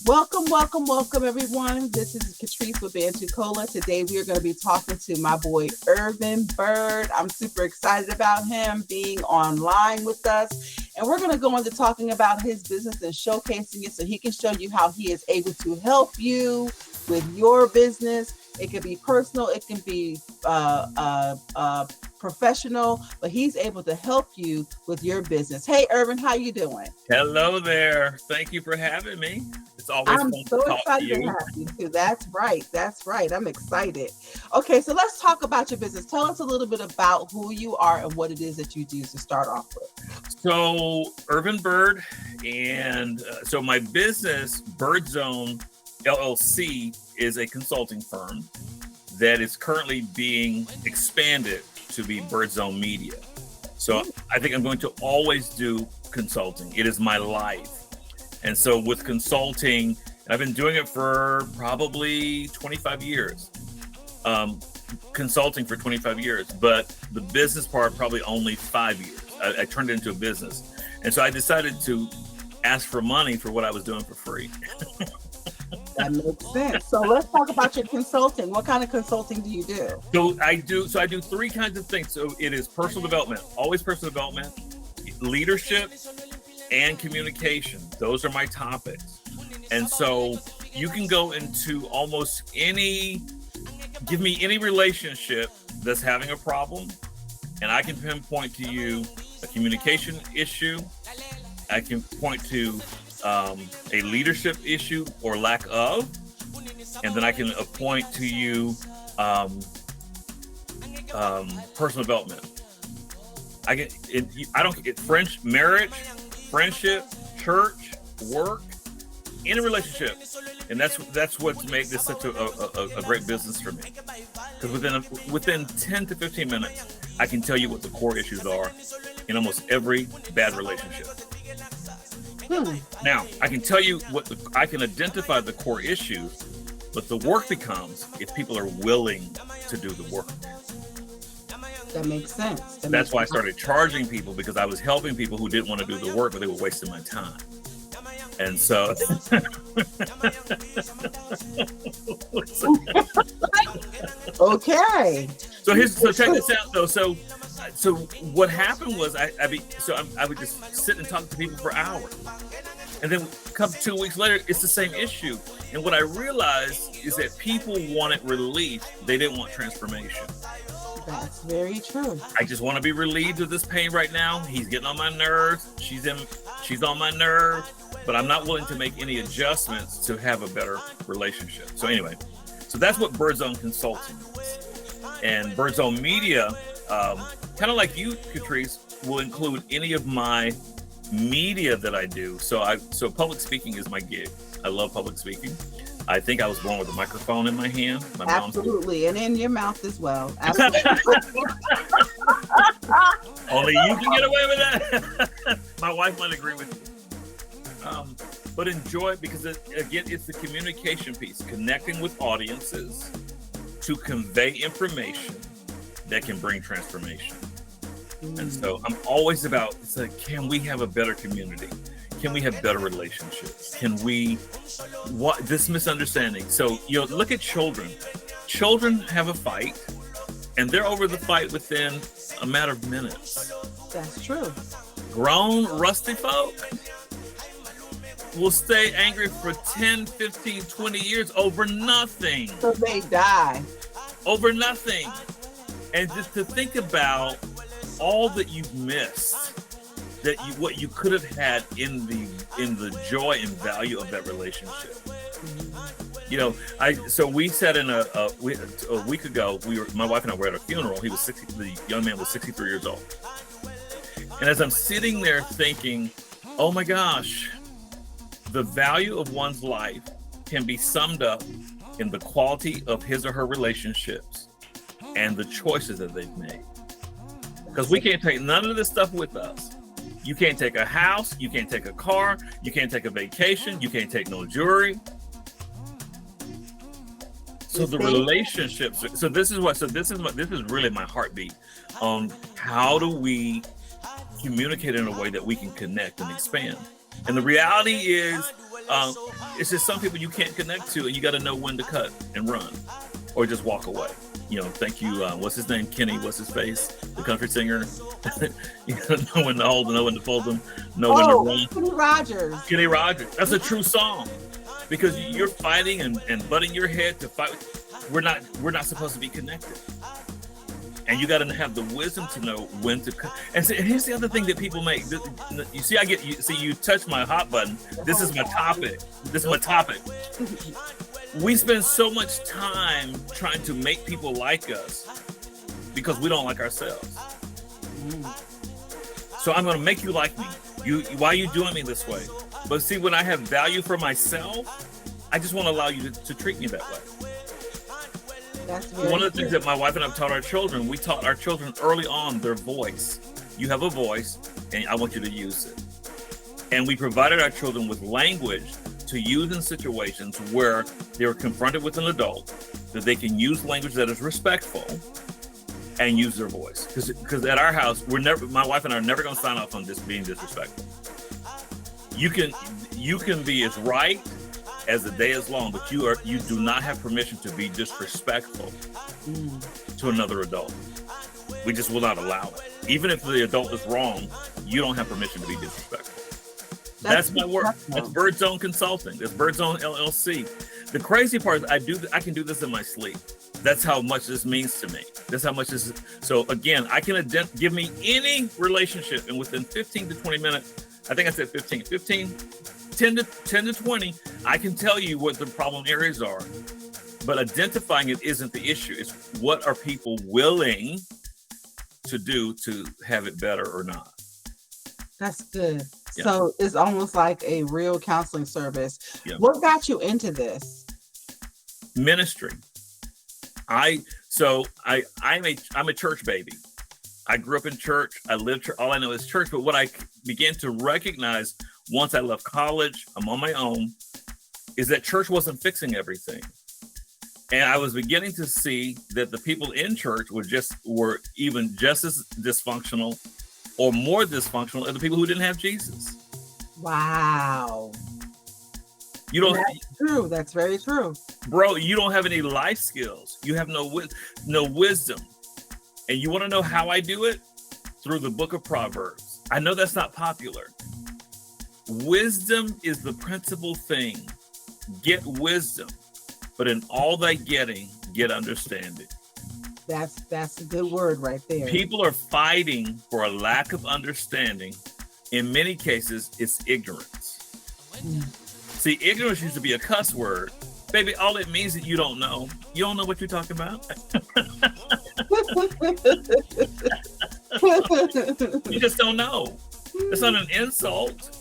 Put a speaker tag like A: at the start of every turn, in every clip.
A: Welcome, everyone. This is Catrice with Bantu Cola. Today, we are going to be talking to my boy, Ervin Byrd. I'm super excited about him being online with us. And we're going to go into talking about his business and showcasing it so he can show you how he is able to help you with your business. It can be personal, it can be professional, but he's able to help you with your business. Hey, Ervin, how you doing?
B: Hello there. Thank you for having me. It's always
A: I'm
B: fun
A: so
B: to talk to
A: excited to
B: you.
A: have you too. That's right. That's right. I'm excited. Okay, so let's talk about your business. Tell us a little bit about who you are and what it is that you do to start off with.
B: So, Ervin Byrd, and so my business, Byrdzone LLC, is a consulting firm that is currently being expanded to be Byrdzone Media. So I think I'm going to always do consulting. It is my life. And so with consulting, I've been doing it for probably 25 years. Consulting for 25 years, but the business part probably only 5 years. I turned it into a business. And so I decided to ask for money for what I was doing for free.
A: That makes sense. So let's talk about your consulting. What kind of consulting do you do?
B: So I do three kinds of things. So it is personal development, always personal development, leadership, and communication. Those are my topics. And so you can go into almost give me any relationship that's having a problem, and I can pinpoint to you a communication issue. I can point to a leadership issue or lack of, and then I can point to you personal development. French marriage, friendship, church, work, any relationship, and that's what's made this such a great business for me. Because within 10 to 15 minutes, I can tell you what the core issues are in almost every bad relationship. Now, I can tell you I can identify the core issues, but the work becomes if people are willing to do the work.
A: That makes sense.
B: That's why I started charging people, because I was helping people who didn't want to do the work, but they were wasting my time. And so,
A: okay.
B: So check this out though. So what happened was I would just sit and talk to people for hours, and then a couple 2 weeks later, it's the same issue. And what I realized is that people wanted relief; they didn't want transformation.
A: That's very true.
B: I just want to be relieved of this pain right now. He's getting on my nerves. She's on my nerves, but I'm not willing to make any adjustments to have a better relationship. So anyway, so that's what Byrdzone Consulting is. And Byrdzone Media, kind of like you, Catrice, will include any of my media that I do. So public speaking is my gig. I love public speaking. I think I was born with a microphone in my hand.
A: Absolutely, and in your mouth as well. Absolutely.
B: Only you can get away with that. My wife might agree with you. But enjoy it, because it's the communication piece, connecting with audiences to convey information that can bring transformation. And so I'm always about, it's like, can we have a better community? Can we have better relationships? This misunderstanding? So, look at children. Children have a fight, and they're over the fight within a matter of minutes.
A: That's true.
B: Grown, rusty folk will stay angry for 10, 15, 20 years over nothing.
A: So they die.
B: Over nothing. And just to think about all that you've missed, what you could have had in the joy and value of that relationship. So we sat in a week ago. My wife and I were at a funeral. The young man was 63 years old. And as I'm sitting there thinking, oh my gosh, the value of one's life can be summed up in the quality of his or her relationships and the choices that they've made. Because we can't take none of this stuff with us. You can't take a house, you can't take a car, you can't take a vacation, you can't take no jewelry. So the relationships. This is really my heartbeat on how do we communicate in a way that we can connect and expand. And the reality is, It's just some people you can't connect to, and you got to know when to cut and run, or just walk away. Thank you. What's his name? Kenny. What's his face? The country singer. You gotta know when to hold them, know when to fold them, know when to run.
A: Kenny Rogers.
B: Kenny Rogers. That's a true song, because you're fighting and butting your head to fight. We're not supposed to be connected. And you got to have the wisdom to know when to cut. And here's the other thing that people make. You see, you touch my hot button. This is my topic. We spend so much time trying to make people like us because we don't like ourselves. So I'm going to make you like me. Why are you doing me this way? But see, when I have value for myself, I just want to allow you to treat me that way. One of the things that my wife and I have taught our children, we taught our children early on their voice. You have a voice, and I want you to use it. And we provided our children with language to use in situations where they were confronted with an adult, that they can use language that is respectful and use their voice. Because at our house, my wife and I are never going to sign off on this being disrespectful. You can be as right as the day is long, but you do not have permission to be disrespectful to another adult. We just will not allow it. Even if the adult is wrong, you don't have permission to be disrespectful. That's my work. That's Byrdzone Consulting. That's Byrdzone LLC. The crazy part is I can do this in my sleep. That's how much this means to me. That's how much this is. So again, I can give me any relationship, and within 15 to 20 minutes, I think I said 10 to 20, I can tell you what the problem areas are. But identifying it isn't the issue. It's what are people willing to do to have it better or not.
A: That's good.
B: Yeah.
A: So it's almost like a real counseling service. Yeah. What got you into this?
B: Ministry. I'm a church baby. I grew up in church. I lived church. All I know is church. But what I began to recognize once I left college, I'm on my own, is that church wasn't fixing everything. And I was beginning to see that the people in church were even just as dysfunctional or more dysfunctional as the people who didn't have Jesus.
A: Wow.
B: That's
A: true. That's very true.
B: Bro, you don't have any life skills. You have no wisdom. And you want to know how I do it? Through the book of Proverbs. I know that's not popular. Wisdom is the principal thing. Get wisdom, but in all thy getting, get understanding.
A: That's a good word right there.
B: People are fighting for a lack of understanding. In many cases, it's ignorance. See, ignorance used to be a cuss word. Baby, all it means is you don't know. You don't know what you're talking about. You just don't know. It's not an insult.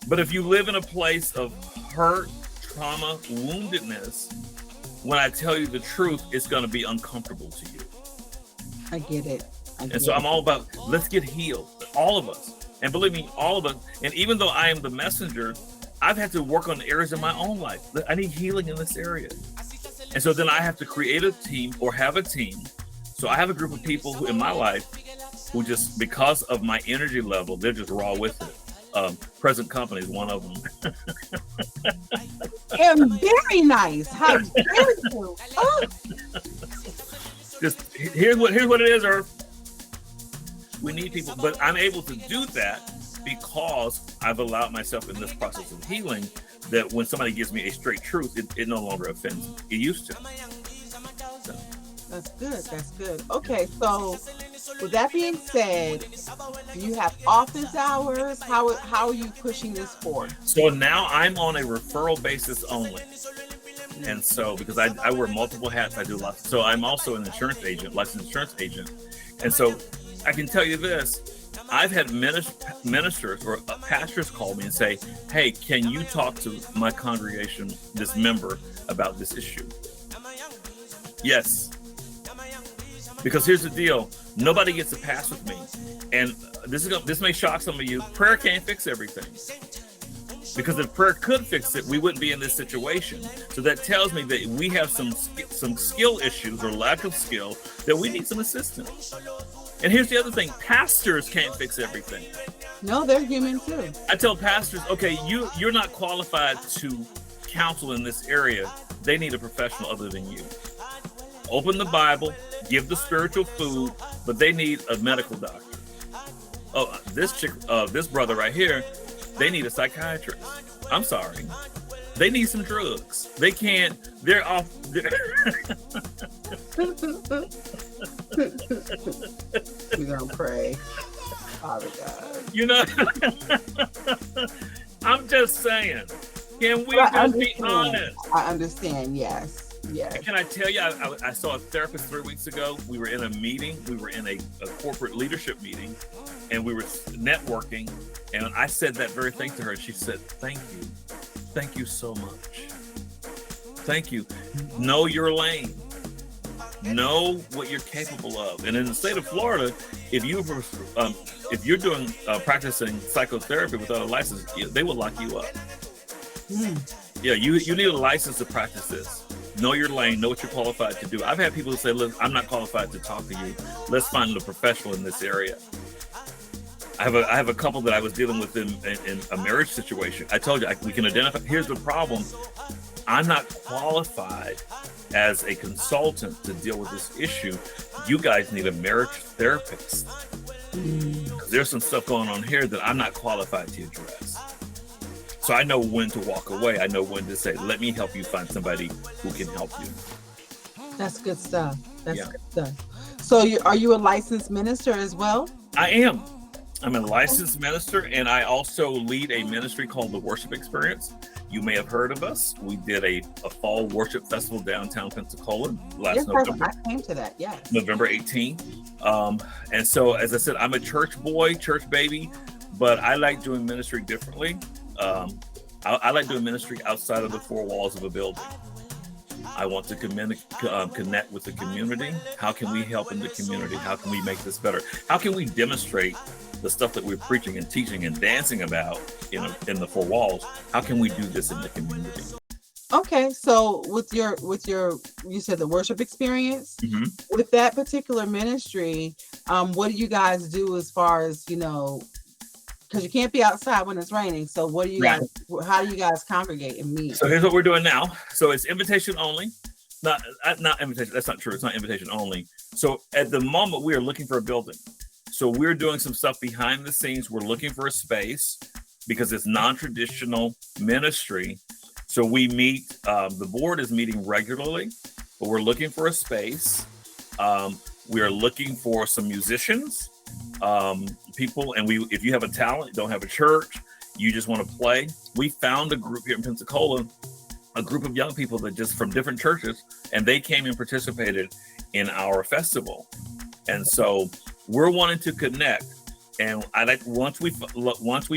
B: But if you live in a place of hurt, trauma, woundedness, when I tell you the truth, it's going to be uncomfortable to you.
A: I get it.
B: So I'm all about, let's get healed. All of us. And believe me, all of us. And even though I am the messenger, I've had to work on areas in my own life. I need healing in this area. And so then I have to create a team or have a team. So I have a group of people who in my life who just, because of my energy level, they're just raw with it. Present company is one of them.
A: And very nice. How dare you? Oh.
B: Just here's what it is, Irv. We need people, but I'm able to do that because I've allowed myself in this process of healing that when somebody gives me a straight truth, it no longer offends me. It used to. So.
A: That's good. That's good. Okay, so with that being said, do you have office hours? How are you pushing this forward?
B: So now I'm on a referral basis only. And so because I wear multiple hats, I do lots. So I'm also an insurance agent, licensed insurance agent. And so I can tell you this, I've had ministers or pastors call me and say, hey, can you talk to my congregation, this member, about this issue? Yes. Because here's the deal. Nobody gets a pass with me. And this may shock some of you. Prayer can't fix everything. Because if prayer could fix it, we wouldn't be in this situation. So that tells me that we have some skill issues or lack of skill that we need some assistance. And here's the other thing. Pastors can't fix everything.
A: No, they're human too.
B: I tell pastors, okay, you're not qualified to counsel in this area. They need a professional other than you. Open the Bible, give the spiritual food, but they need a medical doctor. Oh, this brother right here, they need a psychiatrist. I'm sorry. They need some drugs. They can't, they're off.
A: We're going to pray. Father God.
B: You know, I'm just saying, can we just be honest?
A: I understand, yes. Yes.
B: Can I tell you, I saw a therapist 3 weeks ago. We were in a meeting. We were in a corporate leadership meeting, and we were networking. And I said that very thing to her. She said, thank you. Thank you so much. Thank you. Know your lane. Know what you're capable of. And in the state of Florida, if you're doing practicing psychotherapy without a license, they will lock you up. Yeah, you need a license to practice this. Know your lane, know what you're qualified to do. I've had people who say, look, I'm not qualified to talk to you. Let's find a professional in this area. I have a couple that I was dealing with in a marriage situation. I told you, we can identify. Here's the problem. I'm not qualified as a consultant to deal with this issue. You guys need a marriage therapist. Because there's some stuff going on here that I'm not qualified to address. So I know when to walk away. I know when to say, let me help you find somebody who can help you.
A: That's good stuff. That's good stuff. So are you a licensed minister as well?
B: I am. I'm a licensed minister, and I also lead a ministry called The Worship Experience. You may have heard of us. We did a fall worship festival downtown Pensacola last November.
A: I came to that, yes.
B: November 18th. And so, as I said, I'm a church boy, church baby, but I like doing ministry differently. I like doing ministry outside of the four walls of a building. I want to connect with the community. How can we help in the community? How can we make this better? How can we demonstrate the stuff that we're preaching and teaching and dancing about in the four walls? How can we do this in the community?
A: Okay, so with your you said the worship experience, with that particular ministry, what do you guys do as far as, because you can't be outside when it's raining. So what do you guys, how do you guys congregate and meet?
B: So here's what we're doing now. So it's invitation only. Not invitation. That's not true. It's not invitation only. So at the moment we are looking for a building. So we're doing some stuff behind the scenes. We're looking for a space because it's non-traditional ministry. So we meet, the board is meeting regularly, but we're looking for a space. We are looking for some musicians, people, and if you have a talent, don't have a church, you just want to play. We found a group here in Pensacola, a group of young people that just from different churches, and they came and participated in our festival. And so we're wanting to connect. And I like once we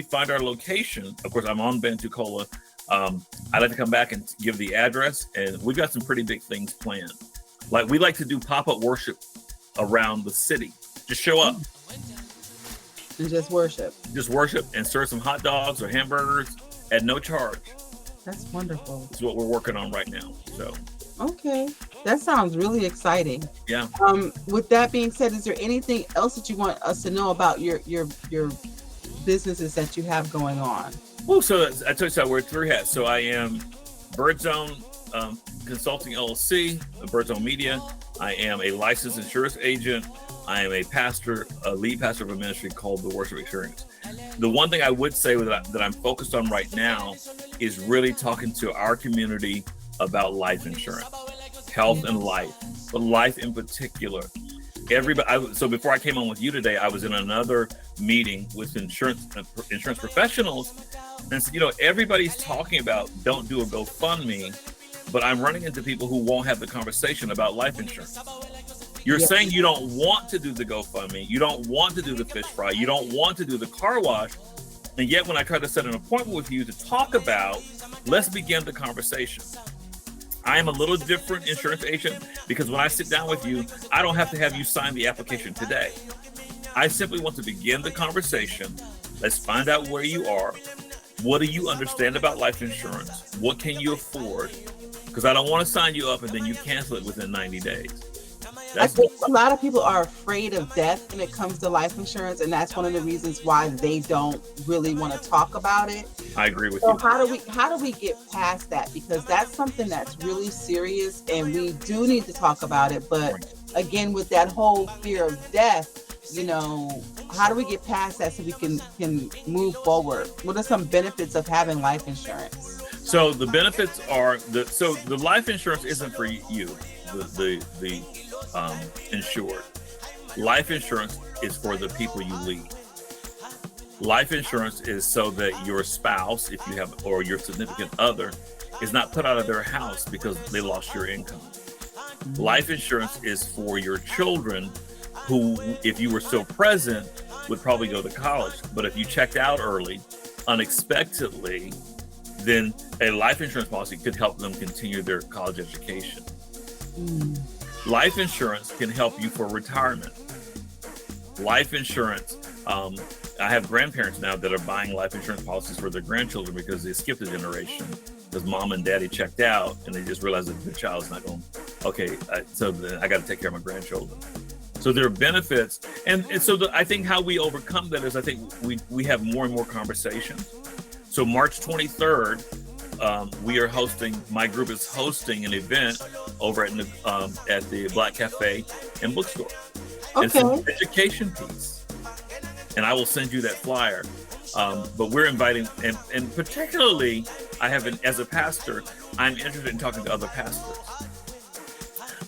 B: find our location, of course, I'm on Pensacola. I'd like to come back and give the address, and we've got some pretty big things planned. Like we like to do pop-up worship around the city. Just show up.
A: And just worship.
B: Just worship and serve some hot dogs or hamburgers at no charge.
A: That's wonderful.
B: That's what we're working on right now. So.
A: Okay, that sounds really exciting.
B: Yeah.
A: With that being said, is there anything else that you want us to know about your businesses that you have going on?
B: Well, so I told you I wear three hats. So I am Byrdzone Consulting LLC, Byrdzone Media. I am a licensed insurance agent. I am a pastor, a lead pastor of a ministry called The Worship Experience. The one thing I would say that I'm focused on right now is really talking to our community about life insurance, health and life, but life in particular. So before I came on with you today, I was in another meeting with insurance professionals, and said, everybody's talking about don't do a GoFundMe, but I'm running into people who won't have the conversation about life insurance. You're saying you don't want to do the GoFundMe, you don't want to do the fish fry, you don't want to do the car wash, and yet when I try to set an appointment with you to talk about, let's begin the conversation. I am a little different insurance agent because when I sit down with you, I don't have to have you sign the application today. I simply want to begin the conversation. Let's find out where you are. What do you understand about life insurance? What can you afford? Because I don't want to sign you up and then you cancel it within 90 days.
A: I
B: That's
A: think a lot of people are afraid of death when it comes to life insurance, and that's one of the reasons why they don't really want to talk about it.
B: I agree with
A: So
B: you.
A: how do we get past that? Because that's something that's really serious, and we do need to talk about it. But again, with that whole fear of death, how do we get past that so we can move forward? What are some benefits of having life insurance?
B: So the benefits are the life insurance isn't for you, the insured. Life insurance is for the people you leave. Life insurance is so that your spouse, if you have, or your significant other, is not put out of their house because they lost your income. Life insurance is for your children who, if you were still present, would probably go to college. But if you checked out early, unexpectedly, then a life insurance policy could help them continue their college education. Life insurance can help you for retirement. Life insurance, I have grandparents now that are buying life insurance policies for their grandchildren because they skipped a generation because mom and daddy checked out and they just realized that their child's not going, so then I got to take care of my grandchildren. So there are benefits. And so I think how we overcome that is I think we have more and more conversations. So March 23rd, my group is hosting an event over at the Black Cafe and Bookstore.
A: Okay.
B: It's an education piece. And I will send you that flyer. But we're inviting, and particularly, as a pastor, I'm interested in talking to other pastors.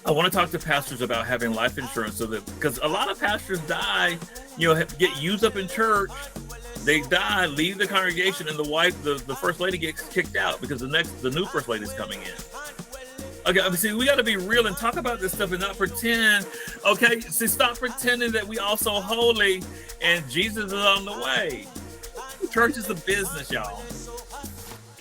B: I want to talk to pastors about having life insurance because a lot of pastors die, get used up in church. They die, leave the congregation, and the first lady gets kicked out because the new first lady is coming in. Okay, see, we got to be real and talk about this stuff and not pretend. Okay, see, stop pretending that we all so holy and Jesus is on the way. Church is a business, y'all.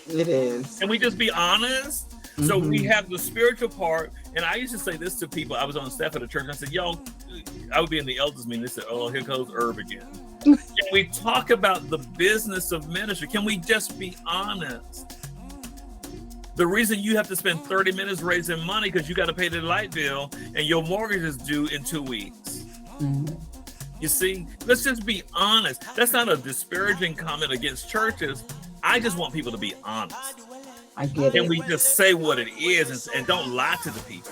A: It is.
B: Can we just be honest? Mm-hmm. So we have the spiritual part, and I used to say this to people. I was on the staff at a church, and I said, y'all, I would be in the elders meeting. They said, oh, here goes Erv again. Can we talk about the business of ministry? Can we just be honest? The reason you have to spend 30 minutes raising money because you got to pay the light bill and your mortgage is due in 2 weeks. Mm-hmm. You see, let's just be honest. That's not a disparaging comment against churches. I just want people to be honest.
A: I get it.
B: Can we just say what it is and don't lie to the people?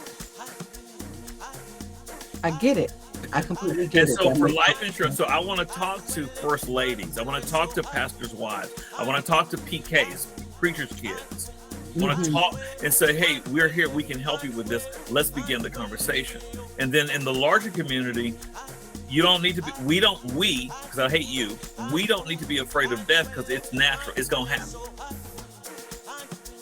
A: I get it. I completely get it.
B: And so for life insurance, so I want to talk to first ladies. I want to talk to pastors' wives. I want to talk to PKs, preachers' kids. I want to talk and say, hey, we're here. We can help you with this. Let's begin the conversation. And then in the larger community, you don't need to be, because I hate you, we don't need to be afraid of death because it's natural. It's going to happen.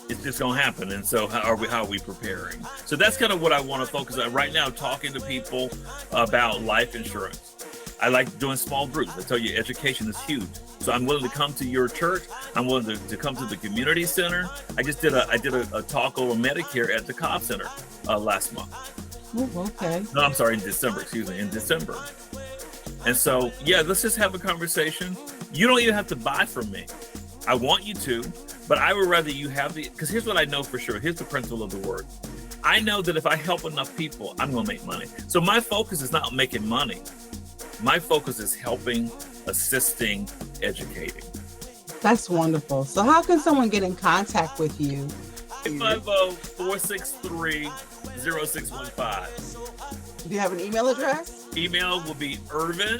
B: It's just going to happen. And so how are we preparing? So that's kind of what I want to focus on right now, talking to people about life insurance. I like doing small groups. I tell you, education is huge. So I'm willing to come to your church. I'm willing to come to the community center. I did a talk over Medicare at the Cobb Center last month.
A: Oh, okay.
B: No, I'm sorry, in December. And so, yeah, let's just have a conversation. You don't even have to buy from me. I want you to, but I would rather you have because here's what I know for sure. Here's the principle of the word. I know that if I help enough people, I'm going to make money. So my focus is not making money. My focus is helping, assisting, educating.
A: That's wonderful. So how can someone get in contact with you?
B: 504-630-0615.
A: Do you have an email address?
B: Email will be Ervin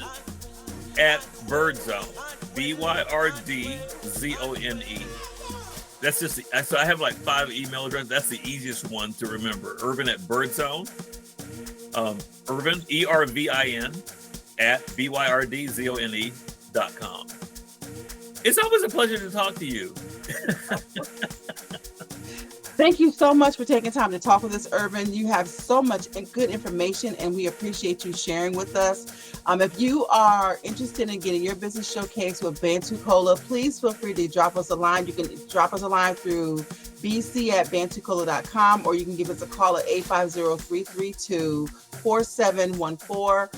B: at Byrdzone, Byrdzone. That's just, so I have like 5 email addresses. That's the easiest one to remember. Ervin at Byrdzone. Ervin, ERVIN at BYRDZONE.com. It's always a pleasure to talk to you.
A: Thank you so much for taking time to talk with us, Ervin. You have so much good information, and we appreciate you sharing with us. If you are interested in getting your business showcased with Bantu Cola, please feel free to drop us a line. You can drop us a line through bc@bantucola.com, or you can give us a call at 850-332-4714.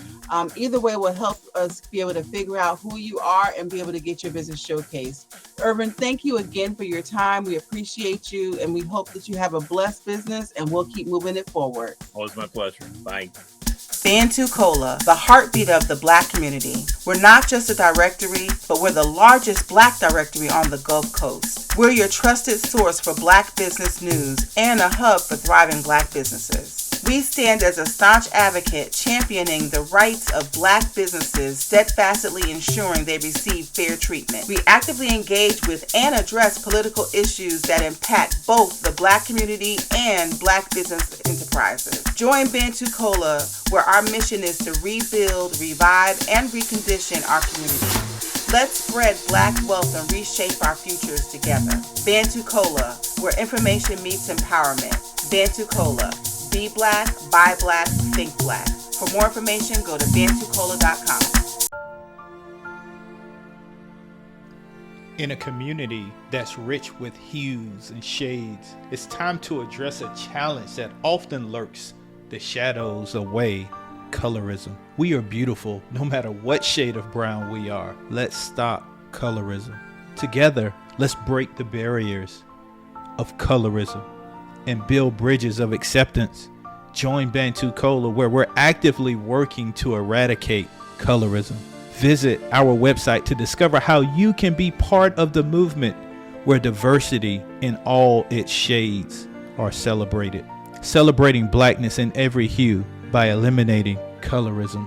A: Either way will help us be able to figure out who you are and be able to get your business showcased. Ervin, thank you again for your time. We appreciate you, and we hope that you have a blessed business, and we'll keep moving it forward.
B: Always my pleasure. Bye.
A: Bantu Cola, the heartbeat of the Black community. We're not just a directory, but we're the largest Black directory on the Gulf Coast. We're your trusted source for Black business news and a hub for thriving Black businesses. We stand as a staunch advocate championing the rights of Black businesses, steadfastly ensuring they receive fair treatment. We actively engage with and address political issues that impact both the Black community and Black business enterprises. Join Bantu Cola, where our mission is to rebuild, revive, and recondition our community. Let's spread Black wealth and reshape our futures together. Bantu Cola, where information meets empowerment. Bantu Cola. Be Black, buy Black, think Black. For more information, go to bantucola.com.
C: In a community that's rich with hues and shades, it's time to address a challenge that often lurks the shadows away: colorism. We are beautiful no matter what shade of brown we are. Let's stop colorism. Together, let's break the barriers of colorism and build bridges of acceptance. Join Bantu Cola, where we're actively working to eradicate colorism. Visit our website to discover how you can be part of the movement where diversity in all its shades are celebrated. Celebrating Blackness in every hue by eliminating colorism.